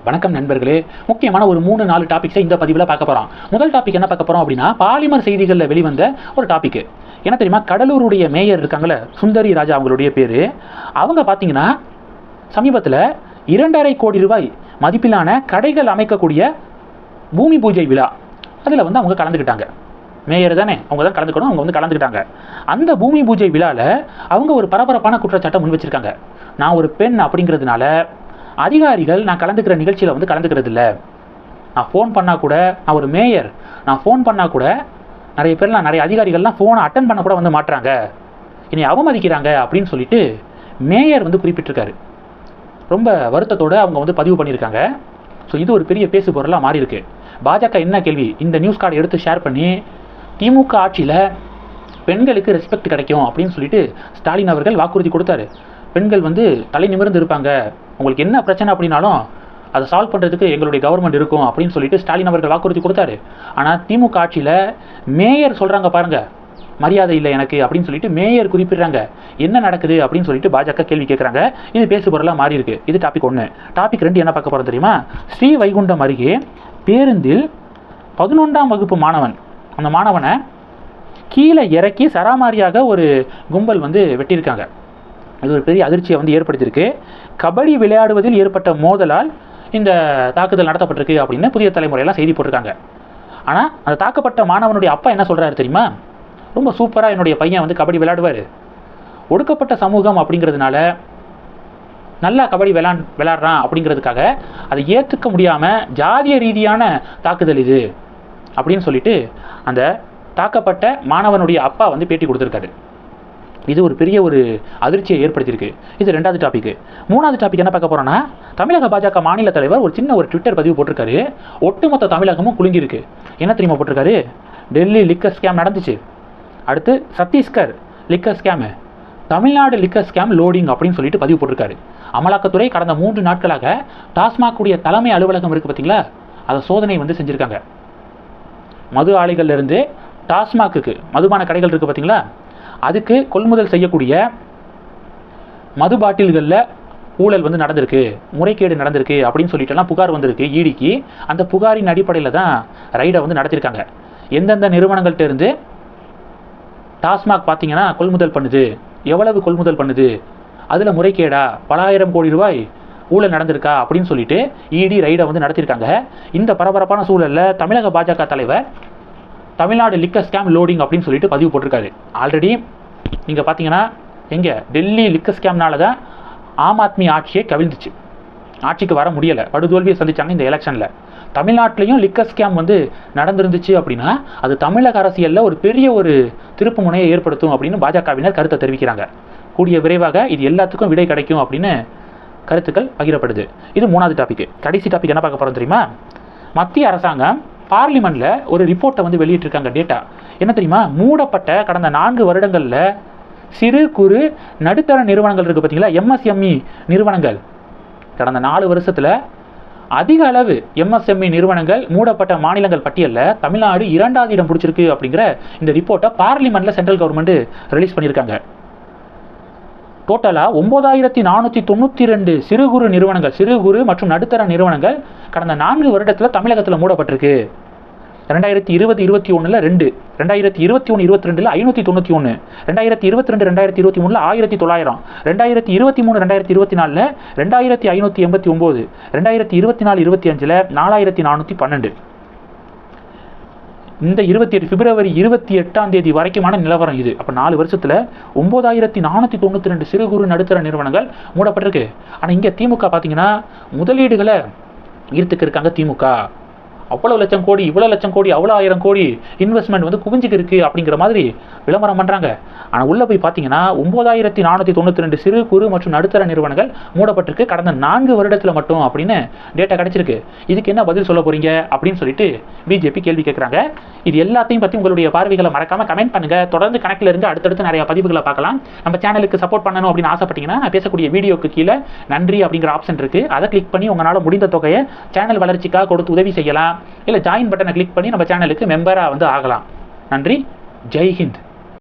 வணக்கம் நண்பர்களே. முக்கியமான ஒரு 3-4 டாபிக்ஸை இந்த பதிவில் பார்க்க போகிறோம். முதல் டாபிக் என்ன பார்க்க போகிறோம் அப்படின்னா, பாலிமர் செய்திகளில் வெளிவந்த ஒரு டாபிக் என்ன தெரியுமா? கடலூருடைய மேயர் இருக்காங்களே, சுந்தரி ராஜா அவங்களுடைய பேர். அவங்க பார்த்தீங்கன்னா சமீபத்தில் 2.5 கோடி ரூபாய் மதிப்பிலான கடைகள் அமைக்கக்கூடிய பூமி பூஜை விழா அதில் அவங்க கலந்துக்கிட்டாங்க. மேயர் தானே, அவங்க தான் கலந்துக்கணும், அவங்க கலந்துக்கிட்டாங்க. அந்த பூமி பூஜை விழாவில் அவங்க ஒரு பரபரப்பான குற்றச்சாட்டை முன் வச்சிருக்காங்க. நான் ஒரு பெண் அப்படிங்கிறதுனால அதிகாரிகள் நான் கலந்துக்கிற நிகழ்ச்சியில் கலந்துக்கிறது இல்லை. நான் ஃபோன் பண்ணால் கூட, நான் ஒரு மேயர், நான் ஃபோன் பண்ணால் கூட நிறைய அதிகாரிகள்லாம் ஃபோனை அட்டன் பண்ண கூட மாட்டுறாங்க, என்னை அவமதிக்கிறாங்க அப்படின்னு சொல்லிட்டு மேயர் குறிப்பிட்டிருக்காரு. ரொம்ப வருத்தத்தோடு அவங்க பதிவு பண்ணியிருக்காங்க. ஸோ இது ஒரு பெரிய பேசு பொருளாக மாறி இருக்கு. பாஜக என்ன கேள்வி, இந்த நியூஸ் கார்டை எடுத்து ஷேர் பண்ணி திமுக ஆட்சியில் பெண்களுக்கு ரெஸ்பெக்ட் கிடைக்கும் அப்படின்னு சொல்லிட்டு ஸ்டாலின் அவர்கள் வாக்குறுதி கொடுத்தாரு. பெண்கள் தலை நிமிர்ந்து இருப்பாங்க, உங்களுக்கு என்ன பிரச்சனை அப்படின்னாலும் அதை சால்வ் பண்ணுறதுக்கு எங்களுடைய கவர்மெண்ட் இருக்கும் அப்படின்னு சொல்லிட்டு ஸ்டாலின் அவர்கள் வாக்குறுதி கொடுத்தாரு. ஆனால் திமுக ஆட்சியில் மேயர் சொல்கிறாங்க பாருங்க, மரியாதை இல்லை எனக்கு அப்படின்னு சொல்லிட்டு மேயர் குறிப்பிடுறாங்க. என்ன நடக்குது அப்படின்னு சொல்லிட்டு பாஜக கேள்வி கேட்குறாங்க. இது பேசு பொருளாக மாறி இருக்கு. இது டாபிக் 1. டாபிக் 2 என்ன பார்க்க போகிறோம் தெரியுமா? ஸ்ரீவைகுண்டம் அருகே பேருந்தில் 11ஆம் வகுப்பு மாணவன், அந்த மாணவனை கீழே இறக்கி சராமாரியாக ஒரு கும்பல் வெட்டியிருக்காங்க. இது ஒரு பெரிய அதிர்ச்சியை ஏற்படுத்தியிருக்கு. கபடி விளையாடுவதில் ஏற்பட்ட மோதலால் இந்த தாக்குதல் நடத்தப்பட்டிருக்கு அப்படின்னு புதிய தலைமுறையெல்லாம் செய்தி போட்டிருக்காங்க. ஆனால் அந்த தாக்கப்பட்ட மாணவனுடைய அப்பா என்ன சொல்கிறாரு தெரியுமா? ரொம்ப சூப்பராக என்னுடைய பையன் கபடி விளையாடுவார், ஒடுக்கப்பட்ட சமூகம் அப்படிங்கிறதுனால நல்லா கபடி விளையாடுறான் அப்படிங்கிறதுக்காக அதை ஏற்றுக்க முடியாமல் ஜாதிய ரீதியான தாக்குதல் இது அப்படின்னு சொல்லிட்டு அந்த தாக்கப்பட்ட மாணவனுடைய அப்பா பேட்டி கொடுத்துருக்காரு. இது ஒரு பெரிய ஒரு அதிர்ச்சியை ஏற்படுத்தியிருக்கு. இது 2வது டாபிக். 3வது டாபிக் என்ன பார்க்க போகிறோன்னா, தமிழக பாஜக மாநில தலைவர் ஒரு சின்ன ஒரு ட்விட்டர் பதிவு போட்டிருக்காரு. ஒட்டுமொத்த தமிழகமும் குலுங்கியிருக்கு. என்ன தெரியுமா போட்டிருக்காரு? டெல்லி லிக்கர் ஸ்கேம் நடந்துச்சு, அடுத்து Chhattisgarh liquor scam, Tamil Nadu liquor scam loading அப்படின்னு சொல்லிட்டு பதிவு போட்டிருக்காரு. அமலாக்கத்துறை கடந்த 3 நாட்களாக டாஸ்மாக் உடைய தலைமை அலுவலகம் இருக்குது பார்த்தீங்களா, அதை சோதனை செஞ்சுருக்காங்க. மது ஆலைகள்லேருந்து டாஸ்மாக்கு மதுபான கடைகள் இருக்குது பார்த்தீங்களா, அதுக்கு கொள்முதல் செய்யக்கூடிய மது பாட்டில்களில் ஊழல் நடந்திருக்கு, முறைகேடு நடந்திருக்கு அப்படின்னு சொல்லிட்டுலாம் புகார் வந்திருக்கு ஈடிக்கு. அந்த புகாரின் அடிப்படையில் தான் ரைடை நடத்தியிருக்காங்க. எந்தெந்த நிறுவனங்கள்ட்ட இருந்து டாஸ்மாக் பார்த்தீங்கன்னா கொள்முதல் பண்ணுது, எவ்வளவு கொள்முதல் பண்ணுது, அதில் முறைகேடா, பல ஆயிரம் கோடி ரூபாய் ஊழல் நடந்திருக்கா அப்படின்னு சொல்லிட்டு ஈடி ரைடை நடத்தியிருக்காங்க. இந்த பரபரப்பான சூழலில் தமிழக பாஜக தலைவர் தமிழ்நாடு லிக்கர் ஸ்கேம் லோடிங் அப்படின்னு சொல்லிட்டு பதிவு போட்டிருக்காரு. ஆல்ரெடி நீங்கள் பார்த்தீங்கன்னா எங்கே டெல்லி லிக்கர் ஸ்கேம்னால தான் ஆம் ஆத்மி ஆட்சியை கவிழ்ந்துச்சு, ஆட்சிக்கு வர முடியலை, படுதோல்வியை சந்திச்சாங்க இந்த எலெக்ஷனில். தமிழ்நாட்டிலையும் லிக்கர் ஸ்கேம் நடந்துருந்துச்சு அப்படின்னா அது தமிழக அரசியலில் ஒரு பெரிய ஒரு திருப்பு முனையை ஏற்படுத்தும் அப்படின்னு பாஜகவினர் கருத்தை தெரிவிக்கிறாங்க. கூடிய விரைவாக இது எல்லாத்துக்கும் விடை கிடைக்கும் அப்படின்னு கருத்துக்கள் பகிரப்படுது. இது 3வது டாபிக். கடைசி டாபிக் என்ன பார்க்க போகிறோம் தெரியுமா? மத்திய அரசாங்கம் பார்லிமெண்ட்டில் ஒரு ரிப்போர்ட்டை வெளியிட்டிருக்காங்க. டேட்டா என்ன தெரியுமா? மூடப்பட்ட கடந்த 4 வருடங்களில் சிறு குறு நடுத்தர நிறுவனங்கள் இருக்குது பார்த்தீங்களா, எம்எஸ்எம்இ நிறுவனங்கள், கடந்த 4 வருஷத்தில் அதிக அளவு எம்எஸ்எம்இ நிறுவனங்கள் மூடப்பட்ட மாநிலங்கள் பட்டியலில் தமிழ்நாடு 2வது இடம் பிடிச்சிருக்கு அப்படிங்கிற இந்த ரிப்போர்ட்டை பார்லிமெண்ட்டில் சென்ட்ரல் கவர்மெண்ட் ரிலீஸ் பண்ணியிருக்காங்க. டோட்டலாக 9492 சிறு குறு நிறுவனங்கள், சிறு குறு மற்றும் நடுத்தர நிறுவனங்கள் கடந்த 4 வருடத்தில் தமிழகத்தில் மூடப்பட்டிருக்கு. 2020-21 2, 2021-22 591, 2022-2023 1900, 2023-2024 2589, 2024-25 4412. இந்த 28 பிப்ரவரி 28ஆம் தேதி வரைக்குமான நிலவரம் இது. அப்போ 4 வருஷத்தில் 9492 சிறு குறு நடுத்தர நிறுவனங்கள் மூடப்பட்டிருக்கு. ஆனால் இங்கே திமுக பார்த்தீங்கன்னா முதலீடுகளை ஈர்த்துக்கு இருக்காங்க. திமுக அவ்வளோ லட்சம் கோடி, இவ்வளோ லட்சம் கோடி, அவ்வளோ 1000 கோடி இன்வெஸ்ட்மெண்ட் குவிஞ்சுக்கு இருக்குது அப்படிங்கிற மாதிரி விளம்பரம் பண்ணுறாங்க. ஆனால் உள்ளே போய் பார்த்தீங்கன்னா 9492 சிறு குறு மற்றும் நடுத்தர நிறுவனங்கள் மூடப்பட்டிருக்கு கடந்த 4 வருடத்தில் மட்டும் அப்படின்னு டேட்டா கிடைச்சிருக்கு. இதுக்கு என்ன பதில் சொல்ல போகிறீங்க அப்படின்னு சொல்லிட்டு பிஜேபி கேள்வி கேட்குறாங்க. இது எல்லாத்தையும் பற்றி உங்களுடைய பார்வைகளை மறக்காமல் கமெண்ட் பண்ணுங்கள். தொடர்ந்து கணக்கில் இருந்து அடுத்தடுத்து நிறைய பதிவுகளை பார்க்கலாம். நம்ம சேனலுக்கு சப்போர்ட் பண்ணணும் அப்படின்னு ஆசைப்பட்டீங்கன்னா நான் பேசக்கூடிய வீடியோக்கு கீழே நன்றி அப்படிங்கிற ஆப்ஷன் இருக்குது, அதை கிளிக் பண்ணி உங்களால் முடிந்த தொகையை சேனல் வளர்ச்சிக்காக கொடுத்து உதவி செய்யலாம். இல்லை ஜாயின் பட்டனை கிளிக் பண்ணி நம்ம சேனலுக்கு மெம்பராக ஆகலாம். நன்றி. ஜெய் ஹிந்த்.